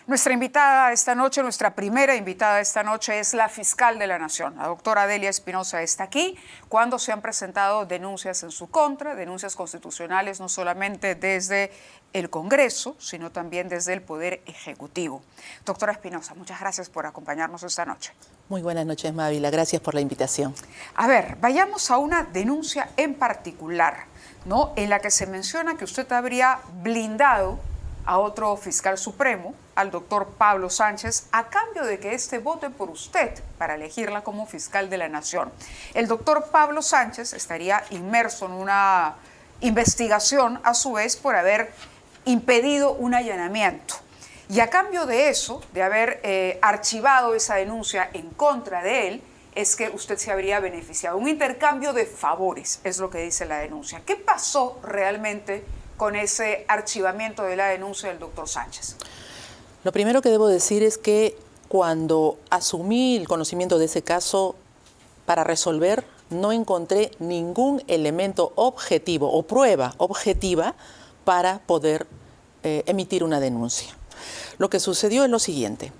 Nuestra invitada esta noche, nuestra primera invitada esta noche es la fiscal de la Nación. La doctora Adelia Espinosa está aquí cuando se han presentado denuncias en su contra, denuncias constitucionales no solamente desde el Congreso, sino también desde el Poder Ejecutivo. Doctora Espinosa, muchas gracias por acompañarnos esta noche. Muy buenas noches, Mávila. Gracias por la invitación. A ver, vayamos a una denuncia en particular, ¿no?, en la que se menciona que usted habría blindado a otro fiscal supremo, al doctor Pablo Sánchez, a cambio de que éste vote por usted para elegirla como fiscal de la Nación. El doctor Pablo Sánchez estaría inmerso en una investigación, a su vez, por haber impedido un allanamiento. Y a cambio de eso, de haber archivado esa denuncia en contra de él, es que usted se habría beneficiado. Un intercambio de favores, es lo que dice la denuncia. ¿Qué pasó realmente con ese archivamiento de la denuncia del doctor Sánchez? Lo primero que debo decir es que cuando asumí el conocimiento de ese caso para resolver, no encontré ningún elemento objetivo o prueba objetiva para poder emitir una denuncia. Lo que sucedió es lo siguiente.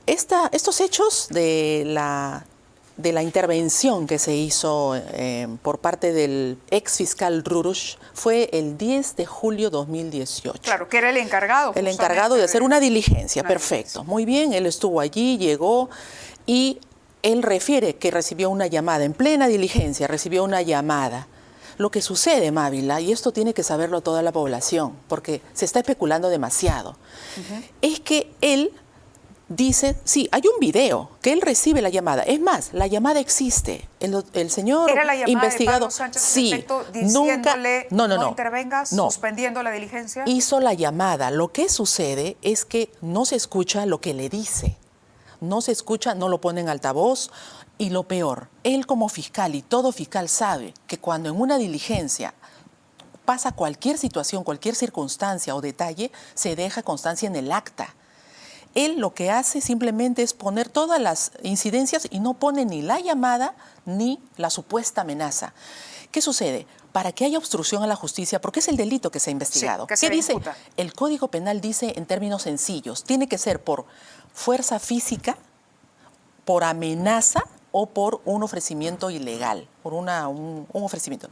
Estos hechos de la intervención que se hizo por parte del ex fiscal Rurush fue el 10 de julio de 2018. Claro, que era el encargado. El encargado de hacer una diligencia, perfecto. Muy bien, él estuvo allí, llegó y él refiere que recibió una llamada, en plena diligencia recibió una llamada. Lo que sucede, Mávila, y esto tiene que saberlo toda la población, porque se está especulando demasiado, es que él dice, sí, hay un video que él recibe la llamada. Es más, la llamada existe. El señor ¿Era la llamada investigado, de Pablo Sánchez, sí, en efecto, diciéndole no intervengas, no, suspendiendo la diligencia? Hizo la llamada. Lo que sucede es que no se escucha lo que le dice. No se escucha, no lo pone en altavoz. Y lo peor, él como fiscal y todo fiscal sabe que cuando en una diligencia pasa cualquier situación, cualquier circunstancia o detalle, se deja constancia en el acta. Él lo que hace simplemente es poner todas las incidencias y no pone ni la llamada ni la supuesta amenaza. ¿Qué sucede? Para que haya obstrucción a la justicia, porque es el delito que se ha investigado. Sí, ¿Qué dice? El Código Penal dice en términos sencillos, tiene que ser por fuerza física, por amenaza o por un ofrecimiento ilegal, por un ofrecimiento.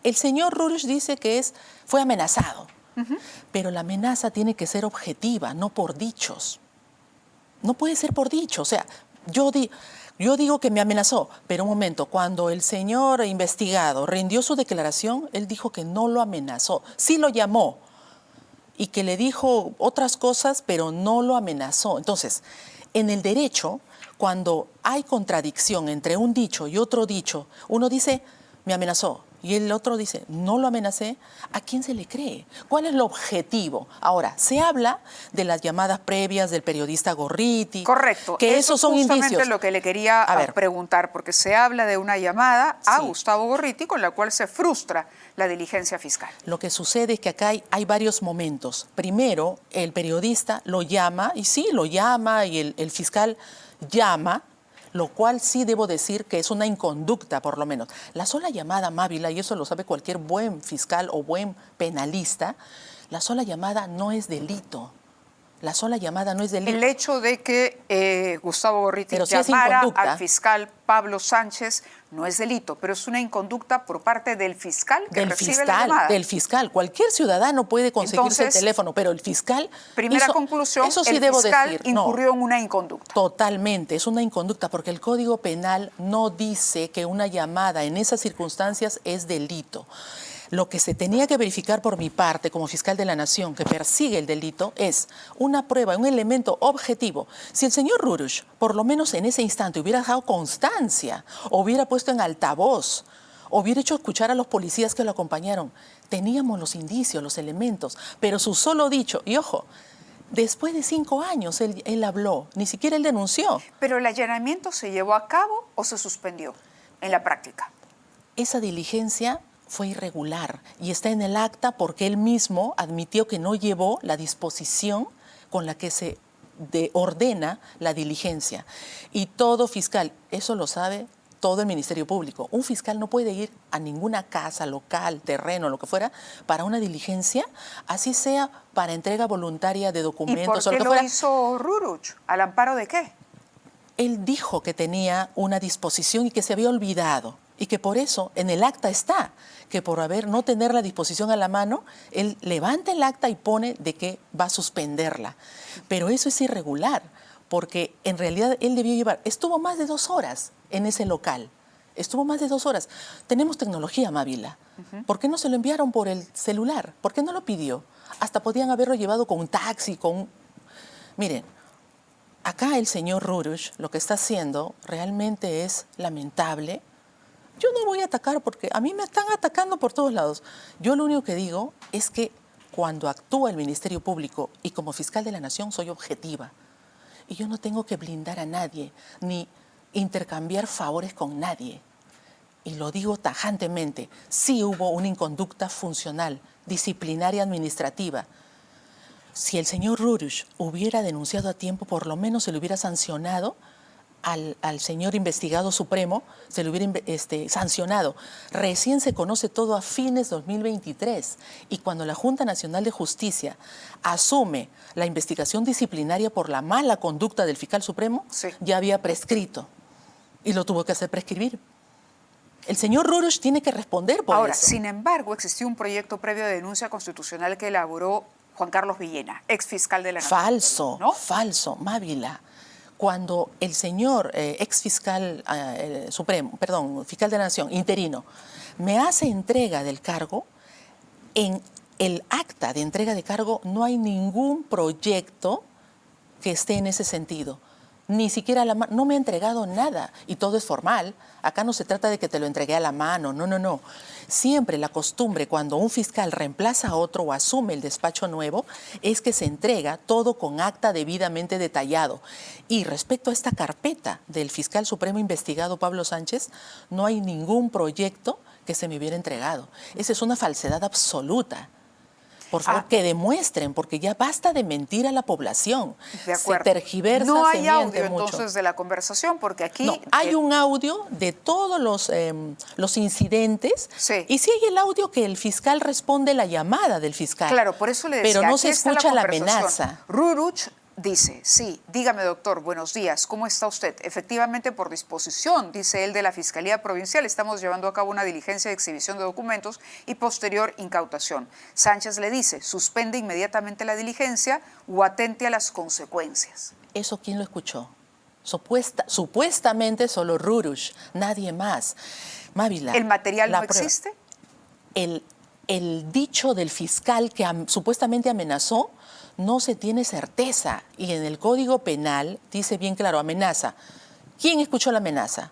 El señor Rurush dice que fue amenazado, pero la amenaza tiene que ser objetiva, no por dichos. No puede ser por dicho. O sea, yo digo que me amenazó, pero un momento, cuando el señor investigado rindió su declaración, él dijo que no lo amenazó. Sí lo llamó y que le dijo otras cosas, pero no lo amenazó. Entonces, en el derecho, cuando hay contradicción entre un dicho y otro dicho, uno dice, me amenazó, y el otro dice, no lo amenacé, ¿a quién se le cree? ¿Cuál es el objetivo? Ahora, se habla de las llamadas previas del periodista Gorriti. Correcto. Que esos son indicios. Es justamente lo que le quería preguntar, porque se habla de una llamada a Gustavo Gorriti con la cual se frustra la diligencia fiscal. Lo que sucede es que acá hay varios momentos. Primero, el periodista lo llama, y sí, lo llama, y el fiscal llama, lo cual sí debo decir que es una inconducta, por lo menos. La sola llamada, Mávila, y eso lo sabe cualquier buen fiscal o buen penalista, la sola llamada no es delito. La sola llamada no es delito. El hecho de que Gustavo Gorriti llamara al fiscal Pablo Sánchez no es delito, pero es una inconducta por parte del fiscal que recibe la llamada. Del fiscal. Cualquier ciudadano puede conseguirse el teléfono, pero el fiscal... Primera conclusión, eso sí el debo fiscal decir, incurrió en una inconducta. Totalmente, es una inconducta, porque el Código Penal no dice que una llamada en esas circunstancias es delito. Lo que se tenía que verificar por mi parte como fiscal de la Nación que persigue el delito es una prueba, un elemento objetivo. Si el señor Rurush, por lo menos en ese instante, hubiera dejado constancia, o hubiera puesto en altavoz, o hubiera hecho escuchar a los policías que lo acompañaron, teníamos los indicios, los elementos, pero su solo dicho, y ojo, después de 5 años él habló, ni siquiera él denunció. ¿Pero el allanamiento se llevó a cabo o se suspendió en la práctica? Esa diligencia fue irregular y está en el acta porque él mismo admitió que no llevó la disposición con la que se ordena la diligencia. Y todo fiscal, eso lo sabe todo el Ministerio Público. Un fiscal no puede ir a ninguna casa, local, terreno, lo que fuera, para una diligencia, así sea para entrega voluntaria de documentos ¿Y por o qué lo que lo fuera. hizo Ruruch? ¿Al amparo de qué? Él dijo que tenía una disposición y que se había olvidado y que por eso en el acta está, que por no tener la disposición a la mano, él levanta el acta y pone de que va a suspenderla. Pero eso es irregular, porque en realidad él debió estuvo más de 2 horas en ese local, estuvo más de 2 horas. Tenemos tecnología, Mávila. ¿Por qué no se lo enviaron por el celular? ¿Por qué no lo pidió? Hasta podían haberlo llevado con un taxi, Miren, acá el señor Ruruch lo que está haciendo realmente es lamentable. Yo no voy a atacar porque a mí me están atacando por todos lados. Yo lo único que digo es que cuando actúa el Ministerio Público y como fiscal de la Nación soy objetiva. Y yo no tengo que blindar a nadie ni intercambiar favores con nadie. Y lo digo tajantemente, sí hubo una inconducta funcional, disciplinaria, administrativa. Si el señor Ruruch hubiera denunciado a tiempo, por lo menos se le hubiera sancionado al señor investigado supremo, se le hubiera sancionado. Recién se conoce todo a fines 2023 y cuando la Junta Nacional de Justicia asume la investigación disciplinaria por la mala conducta del fiscal supremo, sí, ya había prescrito y lo tuvo que hacer prescribir. El señor Ruruch tiene que responder por eso. Ahora, sin embargo, existió un proyecto previo de denuncia constitucional que elaboró Juan Carlos Villena, ex fiscal de la Nación. Falso, ¿no? falso, Mávila. Cuando el señor ex fiscal supremo, perdón, fiscal de la Nación, interino, me hace entrega del cargo, en el acta de entrega de cargo no hay ningún proyecto que esté en ese sentido. Ni siquiera no me ha entregado nada y todo es formal. Acá no se trata de que te lo entregué a la mano, no, no, no. Siempre la costumbre cuando un fiscal reemplaza a otro o asume el despacho nuevo es que se entrega todo con acta debidamente detallado. Y respecto a esta carpeta del fiscal supremo investigado Pablo Sánchez, no hay ningún proyecto que se me hubiera entregado. Esa es una falsedad absoluta. Por favor, que demuestren, porque ya basta de mentir a la población. De acuerdo. Se tergiversa, no hay se miente audio mucho. Entonces de la conversación, porque aquí... No, hay un audio de todos los incidentes, sí, y sí hay el audio que el fiscal responde la llamada del fiscal. Claro, por eso le decía, pero no aquí se está escucha la conversación. amenaza. Ruruch dice, sí, dígame doctor, buenos días, ¿cómo está usted? Efectivamente, por disposición, dice él, de la Fiscalía Provincial, estamos llevando a cabo una diligencia de exhibición de documentos y posterior incautación. Sánchez le dice, suspende inmediatamente la diligencia o atente a las consecuencias. ¿Eso quién lo escuchó? Supuestamente solo Ruruch, nadie más. Mávila, ¿El material no existe? El dicho del fiscal que supuestamente amenazó no se tiene certeza y en el Código Penal dice bien claro, amenaza. ¿Quién escuchó la amenaza?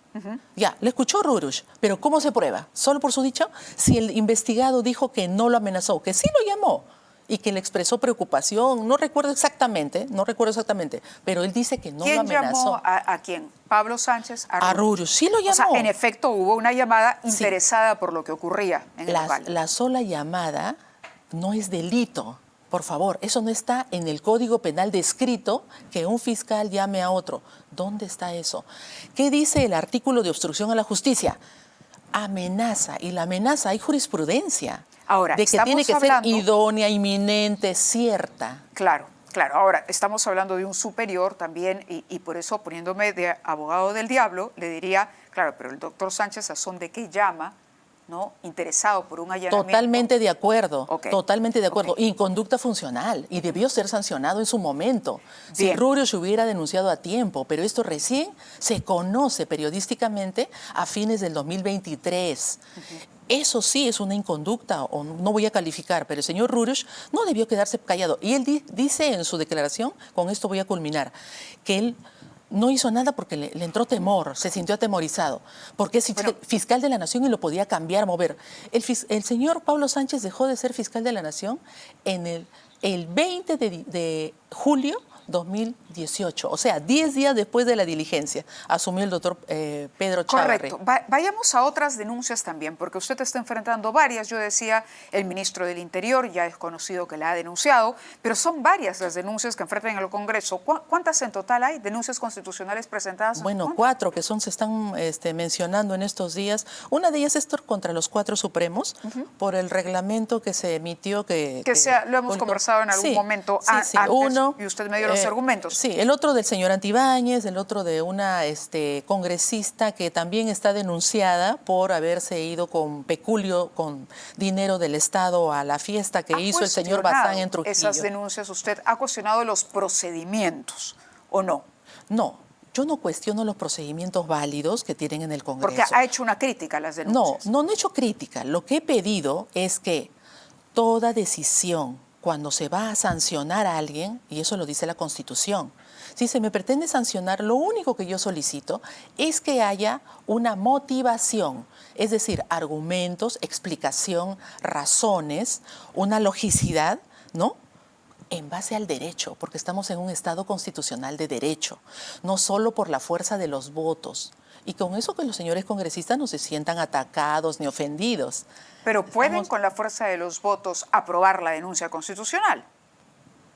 Ya, le escuchó Ruruch, pero ¿cómo se prueba? ¿Solo por su dicho? Si el investigado dijo que no lo amenazó, que sí lo llamó y que le expresó preocupación, no recuerdo exactamente, pero él dice que no lo amenazó. ¿Quién llamó a quién? ¿Pablo Sánchez? A Ruruch, sí lo llamó. O sea, en efecto hubo una llamada interesada por lo que ocurría en el local. La sola llamada no es delito. Por favor, eso no está en el Código Penal descrito que un fiscal llame a otro. ¿Dónde está eso? ¿Qué dice el artículo de obstrucción a la justicia? Amenaza. Y la amenaza, hay jurisprudencia. Ahora, de que tiene que ser idónea, inminente, cierta. Claro, claro. Ahora, estamos hablando de un superior también y por eso, poniéndome de abogado del diablo, le diría, claro, pero el doctor Sánchez, ¿a son de qué llama? ¿No? Interesado por un allanamiento. Totalmente de acuerdo, okay, totalmente de acuerdo. Okay. Inconducta funcional y debió ser sancionado en su momento. Bien. Si Ruruch hubiera denunciado a tiempo, pero esto recién se conoce periodísticamente a fines del 2023. Eso sí es una inconducta, o no voy a calificar, pero el señor Ruruch no debió quedarse callado. Y él dice en su declaración, con esto voy a culminar, que él no hizo nada porque le entró temor, se sintió atemorizado, porque es fiscal de la Nación y lo podía cambiar, mover. El señor Pablo Sánchez dejó de ser fiscal de la Nación en el 20 de julio 2018. O sea, 10 días después de la diligencia asumió el doctor Pedro Chávarri. Correcto. Vayamos a otras denuncias también, porque usted está enfrentando varias. Yo decía, el ministro del Interior ya es conocido que la ha denunciado, pero son varias las denuncias que enfrentan en el Congreso. ¿Cuántas en total hay? ¿Denuncias constitucionales presentadas? Bueno, 4 que se están mencionando en estos días. Una de ellas es contra los 4 supremos por el reglamento que se emitió lo hemos conversado en algún momento antes, uno, y usted me dio los argumentos. Sí, el otro del señor Antibáñez, el otro de una congresista que también está denunciada por haberse ido con peculio, con dinero del Estado a la fiesta que hizo el señor Bazán en Trujillo. Esas denuncias, ¿usted ha cuestionado los procedimientos o no? No. Yo no cuestiono los procedimientos válidos que tienen en el Congreso. Porque ha hecho una crítica a las denuncias. No he hecho crítica. Lo que he pedido es que toda decisión, cuando se va a sancionar a alguien, y eso lo dice la Constitución, si se me pretende sancionar, lo único que yo solicito es que haya una motivación, es decir, argumentos, explicación, razones, una logicidad, ¿no?, en base al derecho, porque estamos en un Estado constitucional de derecho, no solo por la fuerza de los votos. Y con eso que los señores congresistas no se sientan atacados ni ofendidos. Pero pueden con la fuerza de los votos aprobar la denuncia constitucional.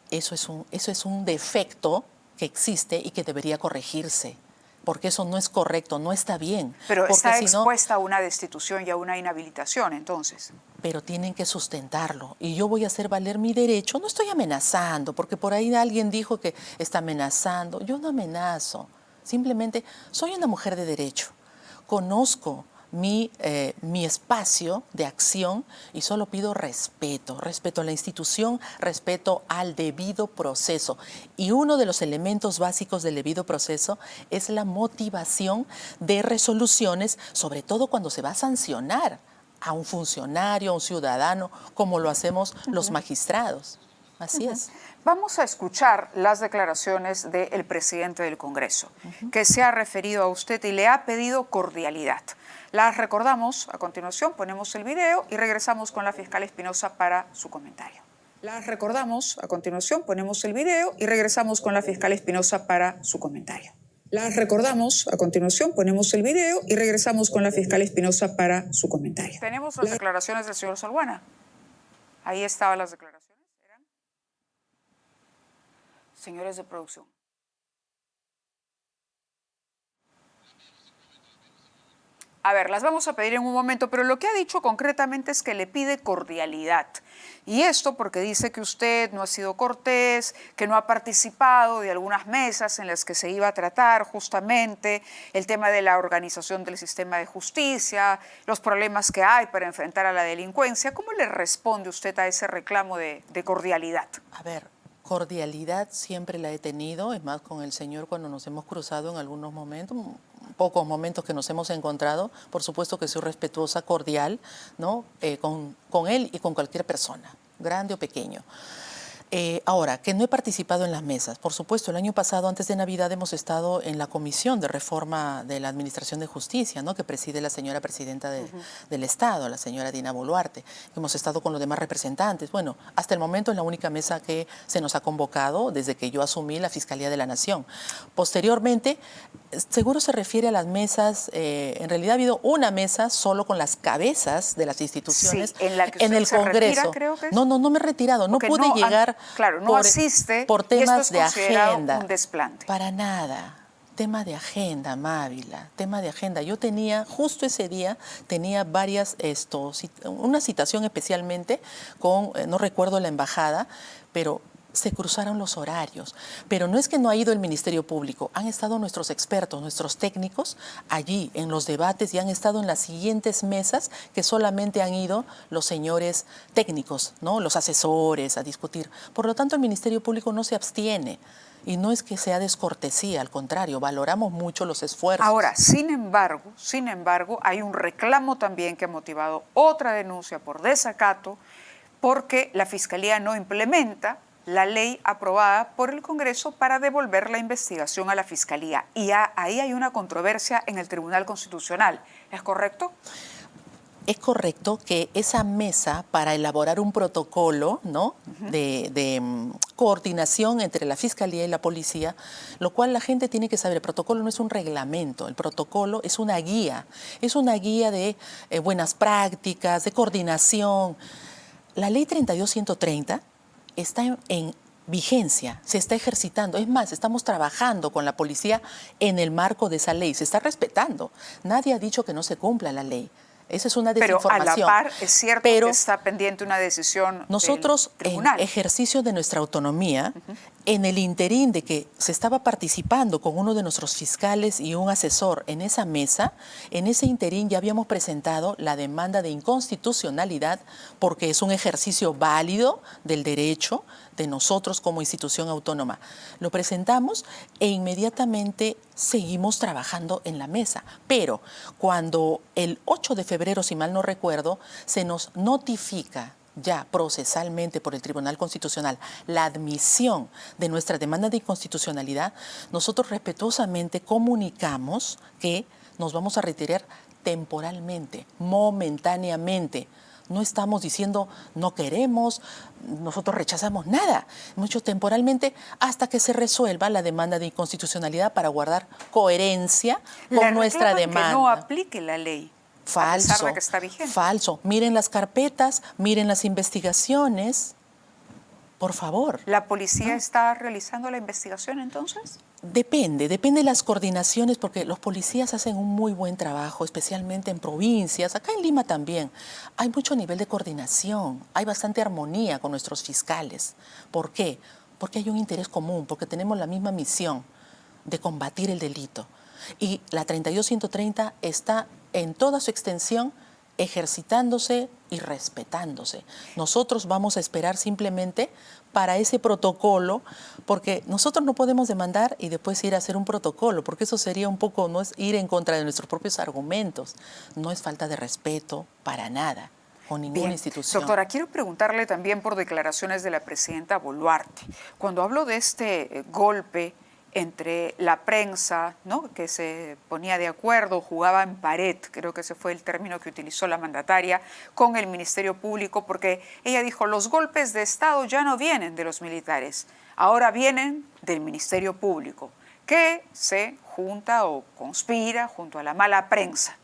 Eso es un defecto que existe y que debería corregirse, porque eso no es correcto, no está bien. Pero está expuesta a una destitución y a una inhabilitación, entonces. Pero tienen que sustentarlo. Y yo voy a hacer valer mi derecho. No estoy amenazando, porque por ahí alguien dijo que está amenazando. Yo no amenazo. Simplemente soy una mujer de derecho. Conozco mi espacio de acción y solo pido respeto. Respeto a la institución, respeto al debido proceso. Y uno de los elementos básicos del debido proceso es la motivación de resoluciones, sobre todo cuando se va a sancionar a un funcionario, a un ciudadano, como lo hacemos los magistrados. Así es. Vamos a escuchar las declaraciones del presidente del Congreso, que se ha referido a usted y le ha pedido cordialidad. Las recordamos a continuación, ponemos el video y regresamos con la fiscal Espinosa para su comentario. Las recordamos a continuación, ponemos el video y regresamos con la fiscal Espinosa para su comentario. Las recordamos a continuación, ponemos el video y regresamos con la fiscal Espinosa para su comentario. Tenemos las declaraciones del señor Salguana. Ahí estaban las declaraciones. ¿Eran? Señores de producción. A ver, las vamos a pedir en un momento, pero lo que ha dicho concretamente es que le pide cordialidad. Y esto porque dice que usted no ha sido cortés, que no ha participado de algunas mesas en las que se iba a tratar justamente el tema de la organización del sistema de justicia, los problemas que hay para enfrentar a la delincuencia. ¿Cómo le responde usted a ese reclamo de cordialidad? A ver, cordialidad siempre la he tenido, es más, con el señor cuando nos hemos cruzado en algunos momentos, pocos momentos que nos hemos encontrado, por supuesto que soy respetuosa, cordial, ¿no? Con él y con cualquier persona, grande o pequeño. Ahora, que no he participado en las mesas. Por supuesto, el año pasado, antes de Navidad, hemos estado en la Comisión de Reforma de la Administración de Justicia, ¿no?, que preside la señora presidenta del Estado, la señora Dina Boluarte. Hemos estado con los demás representantes. Bueno, hasta el momento es la única mesa que se nos ha convocado desde que yo asumí la Fiscalía de la Nación. Posteriormente, seguro se refiere a las mesas, en realidad ha habido una mesa solo con las cabezas de las instituciones, sí, en la que en el Congreso. Retira, creo que es. No me he retirado, no pude llegar. Claro, no asiste por temas y esto es de agenda. Un desplante. Para nada. Tema de agenda, Mávila, tema de agenda. Yo tenía, justo ese día, tenía varias, una citación especialmente con, no recuerdo la embajada, pero se cruzaron los horarios. Pero no es que no ha ido el Ministerio Público, han estado nuestros expertos, nuestros técnicos allí en los debates y han estado en las siguientes mesas que solamente han ido los señores técnicos, ¿no?, los asesores a discutir. Por lo tanto, el Ministerio Público no se abstiene. Y no es que sea descortesía, al contrario, valoramos mucho los esfuerzos. Ahora, sin embargo, hay un reclamo también que ha motivado otra denuncia por desacato, porque la Fiscalía no implementa la ley aprobada por el Congreso para devolver la investigación a la Fiscalía. Y ahí hay una controversia en el Tribunal Constitucional. ¿Es correcto? Es correcto que esa mesa para elaborar un protocolo, ¿no?, coordinación entre la Fiscalía y la Policía, lo cual la gente tiene que saber. El protocolo no es un reglamento, el protocolo es una guía de buenas prácticas, de coordinación. La ley 32130 está en vigencia, se está ejercitando. Es más, estamos trabajando con la policía en el marco de esa ley. Se está respetando. Nadie ha dicho que no se cumpla la ley. Esa es una desinformación. Pero a la par es cierto que está pendiente una decisión nosotros, del tribunal. En ejercicio de nuestra autonomía, en el interín de que se estaba participando con uno de nuestros fiscales y un asesor en esa mesa, en ese interín ya habíamos presentado la demanda de inconstitucionalidad porque es un ejercicio válido del derecho de nosotros como institución autónoma. Lo presentamos e inmediatamente seguimos trabajando en la mesa. Pero cuando el 8 de febrero, si mal no recuerdo, se nos notifica ya procesalmente por el Tribunal Constitucional la admisión de nuestra demanda de inconstitucionalidad, nosotros respetuosamente comunicamos que nos vamos a retirar temporalmente, momentáneamente. No estamos diciendo no queremos, nosotros rechazamos nada. Mucho temporalmente hasta que se resuelva la demanda de inconstitucionalidad para guardar coherencia con nuestra demanda. Que no aplique la ley. Falso, a pesar de que está vigente. Falso. Miren las carpetas, miren las investigaciones. Por favor. ¿La policía está realizando la investigación entonces? Depende de las coordinaciones, porque los policías hacen un muy buen trabajo, especialmente en provincias, acá en Lima también. Hay mucho nivel de coordinación, hay bastante armonía con nuestros fiscales. ¿Por qué? Porque hay un interés común, porque tenemos la misma misión de combatir el delito. Y la 32130 está en toda su extensión ejercitándose y respetándose. Nosotros vamos a esperar simplemente para ese protocolo, porque nosotros no podemos demandar y después ir a hacer un protocolo, porque eso sería un poco, no es ir en contra de nuestros propios argumentos, no es falta de respeto para nada con ninguna institución. Doctora, quiero preguntarle también por declaraciones de la presidenta Boluarte. Cuando hablo de este golpe entre la prensa, ¿no?, que se ponía de acuerdo, jugaba en pared, creo que ese fue el término que utilizó la mandataria, con el Ministerio Público, porque ella dijo, los golpes de Estado ya no vienen de los militares, ahora vienen del Ministerio Público, que se junta o conspira junto a la mala prensa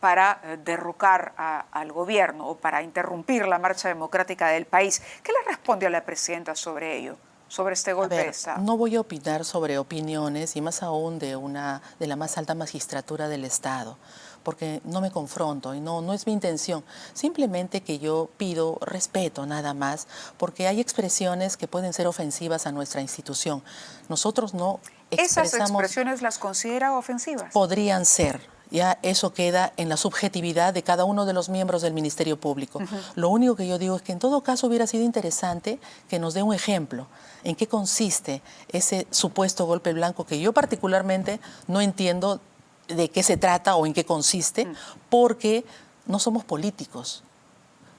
para derrocar al gobierno o para interrumpir la marcha democrática del país. ¿Qué le respondió a la presidenta sobre ello? Sobre este golpe de Estado. No voy a opinar sobre opiniones y más aún de la más alta magistratura del Estado, porque no me confronto y no es mi intención. Simplemente que yo pido respeto nada más, porque hay expresiones que pueden ser ofensivas a nuestra institución. Nosotros no expresamos... ¿Esas expresiones las considera ofensivas? Podrían ser. Ya eso queda en la subjetividad de cada uno de los miembros del Ministerio Público. Lo único que yo digo es que en todo caso hubiera sido interesante que nos dé un ejemplo en qué consiste ese supuesto golpe blanco que yo particularmente no entiendo de qué se trata o en qué consiste, porque no somos políticos.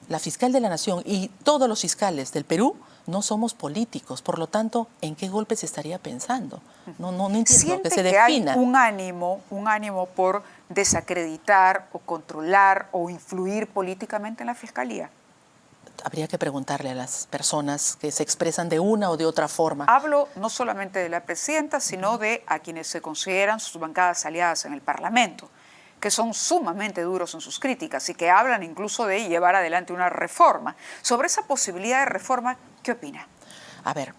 La fiscal de la Nación y todos los fiscales del Perú no somos políticos, por lo tanto, ¿en qué golpe se estaría pensando? No entiendo que se defina. Hay un ánimo por desacreditar o controlar o influir políticamente en la Fiscalía? Habría que preguntarle a las personas que se expresan de una o de otra forma. Hablo no solamente de la presidenta, sino de a quienes se consideran sus bancadas aliadas en el Parlamento, que son sumamente duros en sus críticas y que hablan incluso de llevar adelante una reforma. Sobre esa posibilidad de reforma, ¿qué opina? A ver,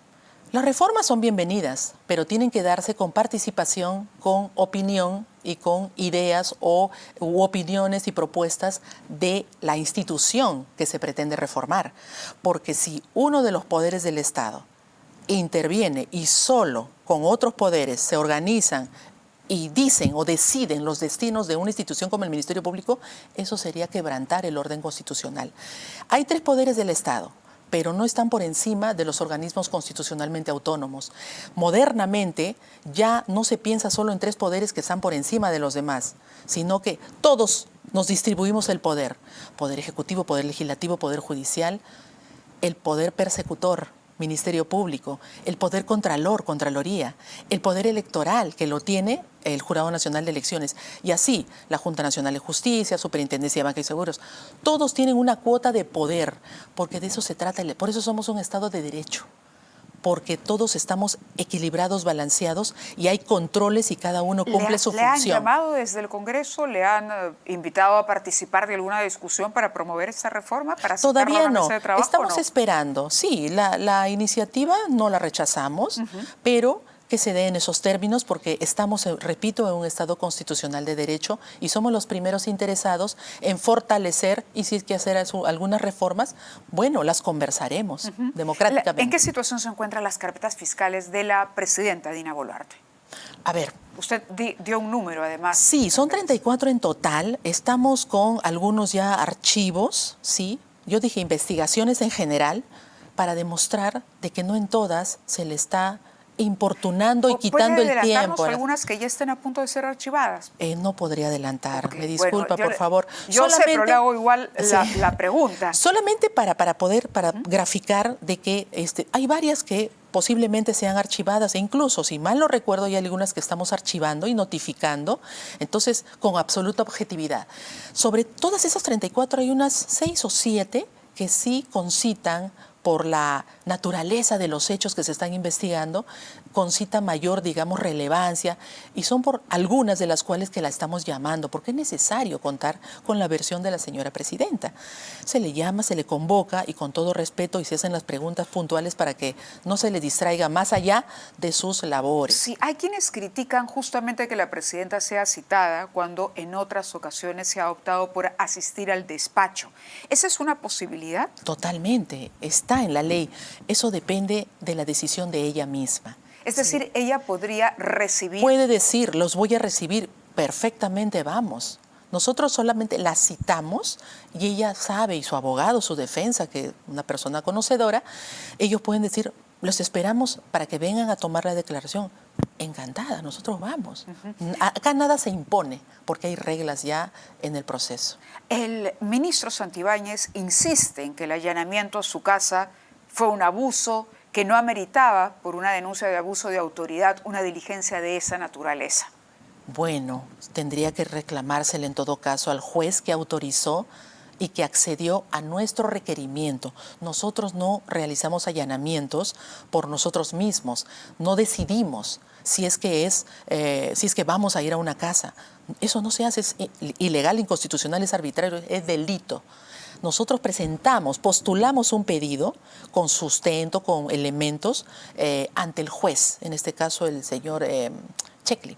las reformas son bienvenidas, pero tienen que darse con participación, con opinión y con ideas u opiniones y propuestas de la institución que se pretende reformar. Porque si uno de los poderes del Estado interviene y solo con otros poderes se organizan y dicen o deciden los destinos de una institución como el Ministerio Público, eso sería quebrantar el orden constitucional. Hay 3 poderes del Estado, pero no están por encima de los organismos constitucionalmente autónomos. Modernamente ya no se piensa solo en 3 poderes que están por encima de los demás, sino que todos nos distribuimos el poder. Poder ejecutivo, poder legislativo, poder judicial, el poder persecutor Ministerio Público, el Poder Contralor, Contraloría, el Poder Electoral, que lo tiene el Jurado Nacional de Elecciones, y así la Junta Nacional de Justicia, Superintendencia de Banca y Seguros. Todos tienen una cuota de poder, porque de eso se trata, por eso somos un Estado de Derecho, porque todos estamos equilibrados, balanceados, y hay controles y cada uno cumple su función. ¿Le han llamado desde el Congreso? ¿Le han invitado a participar de alguna discusión para promover esta reforma? Para Todavía no. Trabajo, Estamos esperando. Sí, la iniciativa no la rechazamos, pero que se dé en esos términos, porque estamos, repito, en un Estado constitucional de derecho y somos los primeros interesados en fortalecer, y si hay que hacer algunas reformas, bueno, las conversaremos democráticamente. ¿En qué situación se encuentran las carpetas fiscales de la presidenta Dina Boluarte? A ver. Usted dio un número, además. Sí, son 34 en total. Estamos con algunos ya archivos, ¿sí? Yo dije investigaciones en general, para demostrar de que no en todas se le está importunando y quitando el tiempo. Algunas que ya estén a punto de ser archivadas? No podría adelantar, Okay. Me disculpa, bueno, por favor. Yo sé, pero le hago igual la pregunta. Solamente para graficar de que hay varias que posiblemente sean archivadas, e incluso, si mal no recuerdo, hay algunas que estamos archivando y notificando, entonces, con absoluta objetividad. Sobre todas esas 34 hay unas 6 o 7 que sí concitan, por la naturaleza de los hechos que se están investigando, concita mayor, digamos, relevancia, y son por algunas de las cuales que la estamos llamando, porque es necesario contar con la versión de la señora presidenta. Se le llama, se le convoca, y con todo respeto, y se hacen las preguntas puntuales para que no se le distraiga más allá de sus labores. Sí, hay quienes critican justamente que la presidenta sea citada cuando en otras ocasiones se ha optado por asistir al despacho. ¿Esa es una posibilidad? Totalmente, está en la ley. Eso depende de la decisión de ella misma. Es decir, ella podría recibir... Puede decir, los voy a recibir, perfectamente, vamos. Nosotros solamente la citamos y ella sabe, y su abogado, su defensa, que es una persona conocedora, ellos pueden decir, los esperamos para que vengan a tomar la declaración. Encantada, nosotros vamos. Acá nada se impone, porque hay reglas ya en el proceso. El ministro Santibáñez insiste en que el allanamiento a su casa fue un abuso, que no ameritaba, por una denuncia de abuso de autoridad, una diligencia de esa naturaleza. Bueno, tendría que reclamársele en todo caso al juez que autorizó y que accedió a nuestro requerimiento. Nosotros no realizamos allanamientos por nosotros mismos, no decidimos si es que vamos a ir a una casa. Eso no se hace, es ilegal, inconstitucional, es arbitrario, es delito. Nosotros postulamos un pedido con sustento, con elementos, ante el juez, en este caso el señor Checli.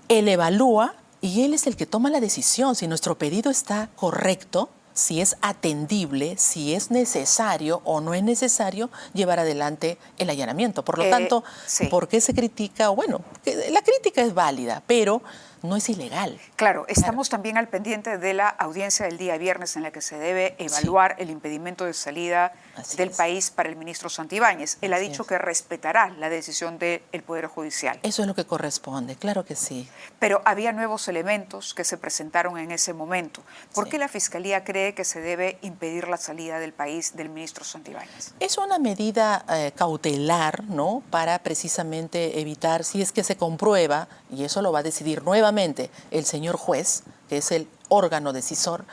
Él evalúa y él es el que toma la decisión si nuestro pedido está correcto, si es atendible, si es necesario o no es necesario llevar adelante el allanamiento. Por lo tanto, sí. ¿Por qué se critica? Bueno, la crítica es válida, pero no es ilegal. Claro, estamos también al pendiente de la audiencia del día viernes en la que se debe evaluar el impedimento de salida del país para el ministro Santibáñez. Él ha dicho que respetará la decisión del Poder Judicial. Eso es lo que corresponde, claro que sí. Pero había nuevos elementos que se presentaron en ese momento. ¿Por qué la Fiscalía cree que se debe impedir la salida del país del ministro Santibáñez? Es una medida cautelar, ¿no?, para precisamente evitar, si es que se comprueba, y eso lo va a decidir nuevamente el señor juez, que es el órgano decisor,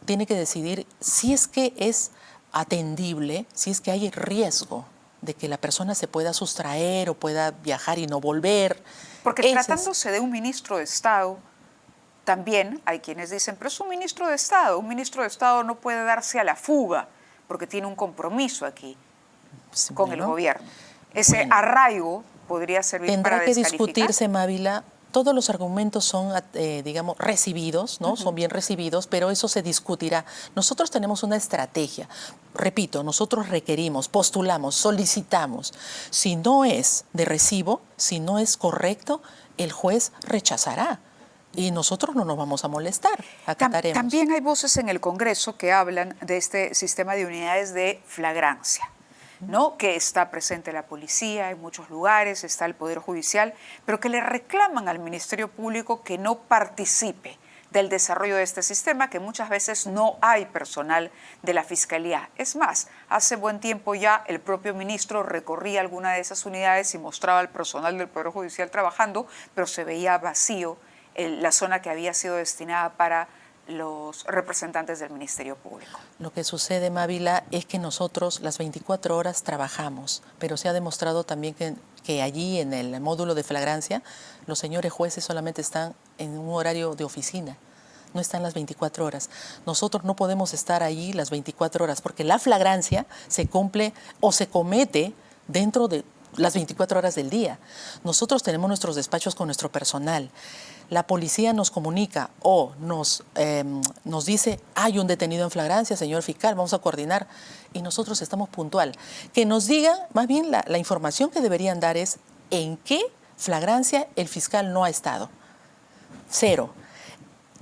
tiene que decidir si es que es atendible, si es que hay riesgo de que la persona se pueda sustraer o pueda viajar y no volver. Porque tratándose de un ministro de Estado, también hay quienes dicen, pero es un ministro de Estado no puede darse a la fuga porque tiene un compromiso aquí con el gobierno. Ese arraigo podría servir para descalificar. Tendrá que discutirse, Mávila. Todos los argumentos son, digamos, recibidos, ¿no? Son bien recibidos, pero eso se discutirá. Nosotros tenemos una estrategia. Repito, nosotros requerimos, postulamos, solicitamos. Si no es de recibo, si no es correcto, el juez rechazará. Y nosotros no nos vamos a molestar, acataremos. También hay voces en el Congreso que hablan de este sistema de unidades de flagrancia, ¿no?, que está presente la policía en muchos lugares, está el Poder Judicial, pero que le reclaman al Ministerio Público que no participe, del desarrollo de este sistema, que muchas veces no hay personal de la Fiscalía. Es más, hace buen tiempo ya el propio ministro recorría alguna de esas unidades y mostraba al personal del Poder Judicial trabajando, pero se veía vacío la zona que había sido destinada para los representantes del Ministerio Público. Lo que sucede, Mávila, es que nosotros las 24 horas trabajamos, pero se ha demostrado también que allí en el módulo de flagrancia los señores jueces solamente están en un horario de oficina, no están las 24 horas. Nosotros no podemos estar allí las 24 horas porque la flagrancia se cumple o se comete dentro de las 24 horas del día. Nosotros tenemos nuestros despachos con nuestro personal. La policía nos comunica o nos dice, hay un detenido en flagrancia, señor fiscal, vamos a coordinar, y nosotros estamos puntual. Que nos digan, más bien la información que deberían dar es en qué flagrancia el fiscal no ha estado. 0.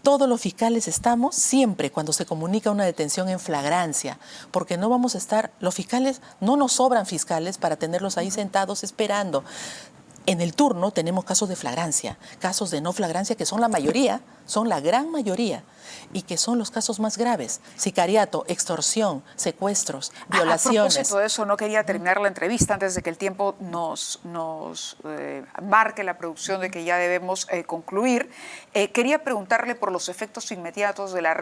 Todos los fiscales estamos siempre cuando se comunica una detención en flagrancia, porque no vamos a estar, los fiscales, no nos sobran fiscales para tenerlos ahí sentados esperando. En el turno tenemos casos de flagrancia, casos de no flagrancia que son la mayoría, son la gran mayoría, y que son los casos más graves: sicariato, extorsión, secuestros, violaciones. A propósito de eso, no quería terminar la entrevista antes de que el tiempo nos marque la producción de que ya debemos concluir. Quería preguntarle por los efectos inmediatos de la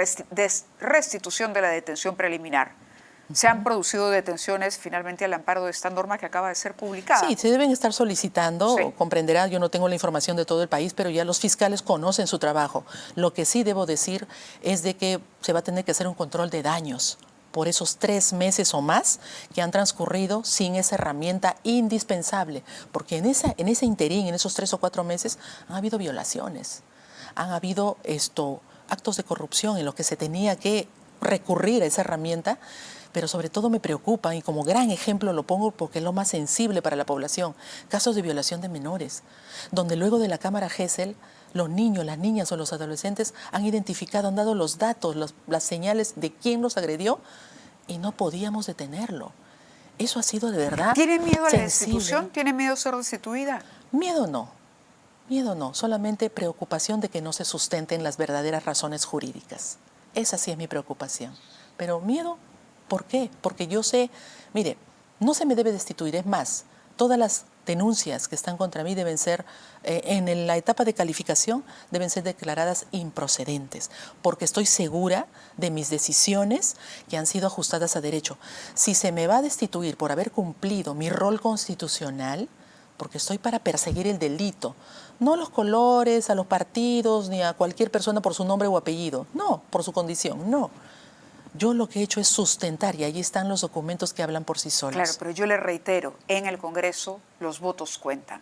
restitución de la detención preliminar. ¿Se han producido detenciones finalmente al amparo de esta norma que acaba de ser publicada? Sí, se deben estar solicitando, sí. Comprenderá, yo no tengo la información de todo el país, pero ya los fiscales conocen su trabajo. Lo que sí debo decir es de que se va a tener que hacer un control de daños por esos 3 meses o más que han transcurrido sin esa herramienta indispensable, porque en ese interín, en esos 3 o 4 meses, han habido violaciones, han habido actos de corrupción en los que se tenía que recurrir a esa herramienta. Pero sobre todo me preocupa, y como gran ejemplo lo pongo porque es lo más sensible para la población, casos de violación de menores, donde luego de la cámara Gesell, los niños, las niñas o los adolescentes han identificado, han dado los datos, las señales de quién los agredió y no podíamos detenerlo. Eso ha sido de verdad ¿Tiene miedo a la sensible. destitución? ¿Tiene miedo a ser destituida? Miedo no, solamente preocupación de que no se sustenten las verdaderas razones jurídicas. Esa sí es mi preocupación. Pero miedo, ¿por qué? Porque yo sé, mire, no se me debe destituir, es más, todas las denuncias que están contra mí deben ser, en la etapa de calificación, deben ser declaradas improcedentes, porque estoy segura de mis decisiones que han sido ajustadas a derecho. Si se me va a destituir por haber cumplido mi rol constitucional, porque estoy para perseguir el delito, no a los colores, a los partidos, ni a cualquier persona por su nombre o apellido, no, por su condición, no. Yo lo que he hecho es sustentar, y ahí están los documentos que hablan por sí solos. Claro, pero yo le reitero, en el Congreso los votos cuentan.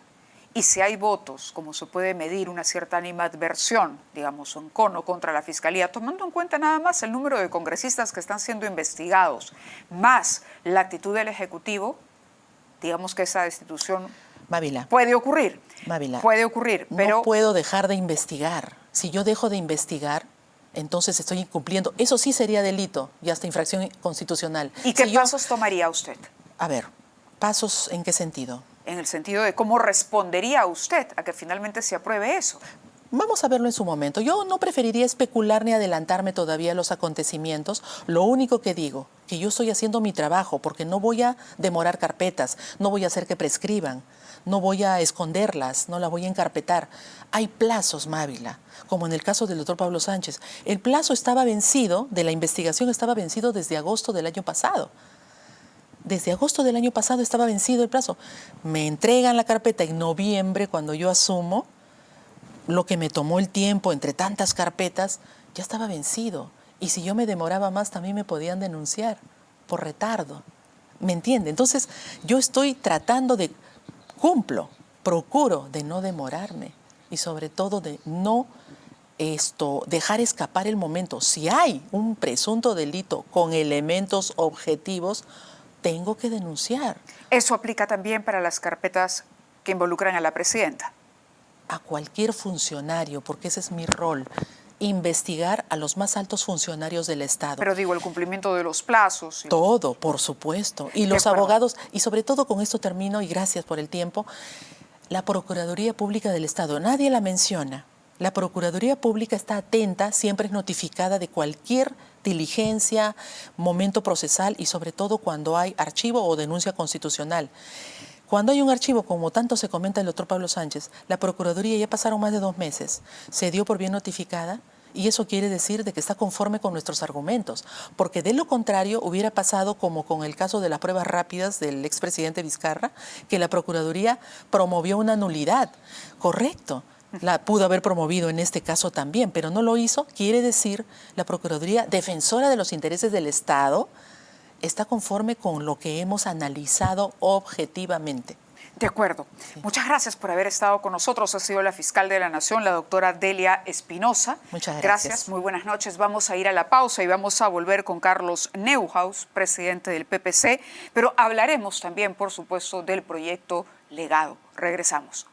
Y si hay votos, como se puede medir una cierta animadversión, digamos, un cono contra la Fiscalía, tomando en cuenta nada más el número de congresistas que están siendo investigados, más la actitud del Ejecutivo, digamos que esa destitución Mávila, puede ocurrir. Mávila, puede ocurrir, pero no puedo dejar de investigar. Si yo dejo de investigar, entonces estoy incumpliendo. Eso sí sería delito y hasta infracción constitucional. ¿Y qué pasos tomaría usted? A ver, ¿pasos en qué sentido? En el sentido de cómo respondería usted a que finalmente se apruebe eso. Vamos a verlo en su momento. Yo no preferiría especular ni adelantarme todavía a los acontecimientos. Lo único que digo, que yo estoy haciendo mi trabajo, porque no voy a demorar carpetas, no voy a hacer que prescriban, no voy a esconderlas, no las voy a encarpetar. Hay plazos, Mávila, como en el caso del doctor Pablo Sánchez. El plazo estaba vencido, de la investigación estaba vencido desde agosto del año pasado. Desde agosto del año pasado estaba vencido el plazo. Me entregan la carpeta en noviembre, cuando yo asumo. Lo que me tomó el tiempo entre tantas carpetas ya estaba vencido. Y si yo me demoraba más, también me podían denunciar por retardo. ¿Me entiende? Entonces, yo estoy tratando de, procuro de no demorarme y sobre todo de no dejar escapar el momento. Si hay un presunto delito con elementos objetivos, tengo que denunciar. ¿Eso aplica también para las carpetas que involucran a la presidenta? A cualquier funcionario, porque ese es mi rol, investigar a los más altos funcionarios del Estado. Pero digo, el cumplimiento de los plazos. Todo, por supuesto. Y los abogados, y sobre todo con esto termino, y gracias por el tiempo, la Procuraduría Pública del Estado, nadie la menciona. La Procuraduría Pública está atenta, siempre es notificada de cualquier diligencia, momento procesal y sobre todo cuando hay archivo o denuncia constitucional. Cuando hay un archivo, como tanto se comenta el doctor Pablo Sánchez, la Procuraduría ya pasaron más de 2 meses, se dio por bien notificada y eso quiere decir de que está conforme con nuestros argumentos, porque de lo contrario hubiera pasado como con el caso de las pruebas rápidas del expresidente Vizcarra, que la Procuraduría promovió una nulidad. Correcto. La pudo haber promovido en este caso también, pero no lo hizo. Quiere decir, la Procuraduría, defensora de los intereses del Estado, está conforme con lo que hemos analizado objetivamente. De acuerdo. Sí. Muchas gracias por haber estado con nosotros. Ha sido la fiscal de la Nación, la doctora Delia Espinosa. Muchas gracias. Muy buenas noches. Vamos a ir a la pausa y vamos a volver con Carlos Neuhaus, presidente del PPC, pero hablaremos también, por supuesto, del proyecto Legado. Regresamos.